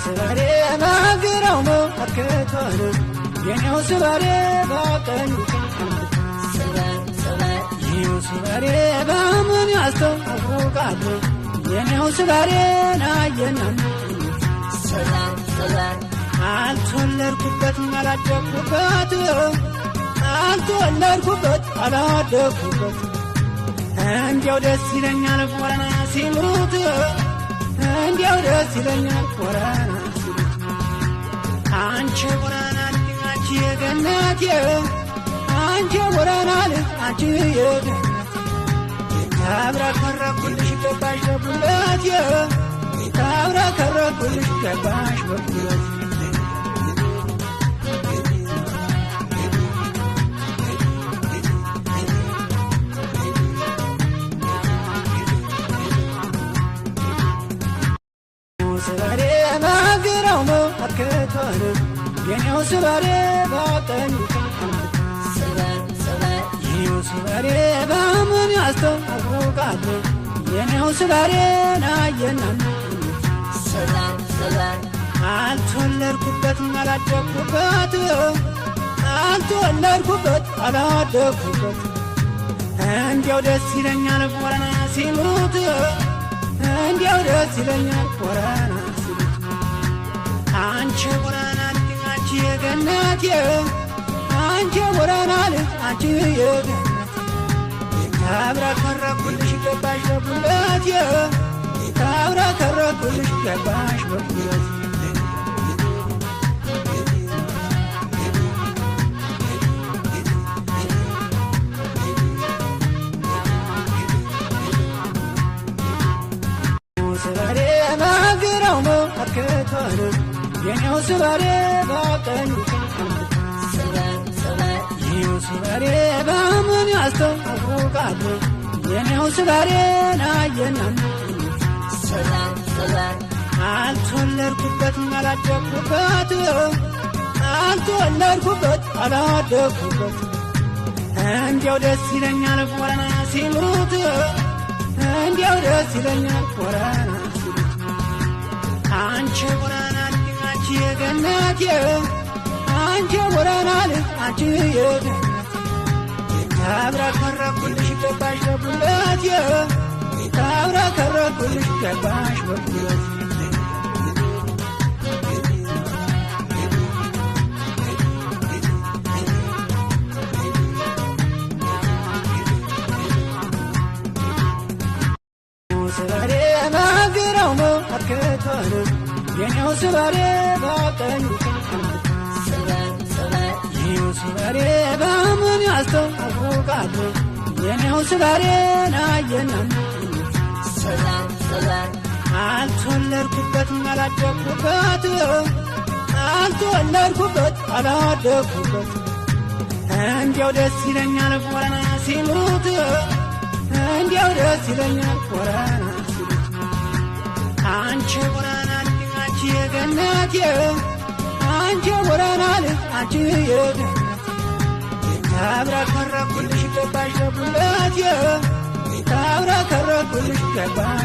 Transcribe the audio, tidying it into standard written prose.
ስባሬ ማግራው መከቷን የኔው ስባሬ ባቀኝ ስባሬ በምን ያስተውቃል የኔው ስባሬ ናየናን አልተወለድኩበት አላደግኩበት አልተወለድኩበት አላደግኩበት እንዲያው ደስ ይለኛል ወረና ሲምሩት እንዲያው ደስ ይለኛል ወረና ሲሉት አንቺ ወረና አንቺ የገነቴ አንቺ ወረና አንቺ የገነቴ ታብራከረኩልሽ ገባሽ በቡለቴ ታብራከረኩልሽ ገባሽ በቡለቴ ስባሬ ማግራው መከቷን የኔው ስባሬ ባቀኝ ስባሬ በምን ያስተውቃል የኔው ስባሬ ናየናን አልተወለድኩበት አላደግኩበት አልተወለድኩበት አላደግኩበት እንዲያው ደስ ይለኛል ወረና ሲምሩት እንዲያው ደስ ይለኛል ወረና ሲሉት አንቺ ወረና አንቺ የገነቴ አንቺ ወረና አንቺ የገነቴ ታብራከረኩልሽ ገባሽ በቡለቴ ታብራከረኩልሽ ገባሽ በቡለቴ ስባሬ ማግራው መከቷን የኔው ስባሬ ባቀኝ ስባሬ በምን ያስተውቃል የኔው ስባሬ ናየናን አልተወለድኩበት አላደግኩበት አልተወለድኩበት አላደግኩበት እንዲያው ደስ ይለኛል ወረና ሲምሩት እንዲያው ደስ ይለኛል ወረና ሲሉት አንቺ ወረና አንቺ የገነቴ አንቺ ወረና አንቺ የገነቴ ታብራከረኩልሽ ገባሽ በቡለቴ ታብራከረኩልሽ ገባሽ በቡለቴ ስባሬ ማግራው መከቷን የኔው ስባሬ ባቀኝ ስባሬ በምን ያስተውቃል የኔው ስባሬ ናየናን አልተወለድኩበት አላደግኩበት አልተወለድኩበት አላደግኩበት እንዲያው ደስ ይለኛል ወረና ሲምሩት እንዲያው ደስ ይለኛል ወረና ሲሉት አንቺ ወረና አንቺ የገነቴ አንቺ ወረና አንቺ የገነቴ ታብራከረኩልሽ ገባሽ በቡለቴ ታብራከረኩልሽ ገባሽ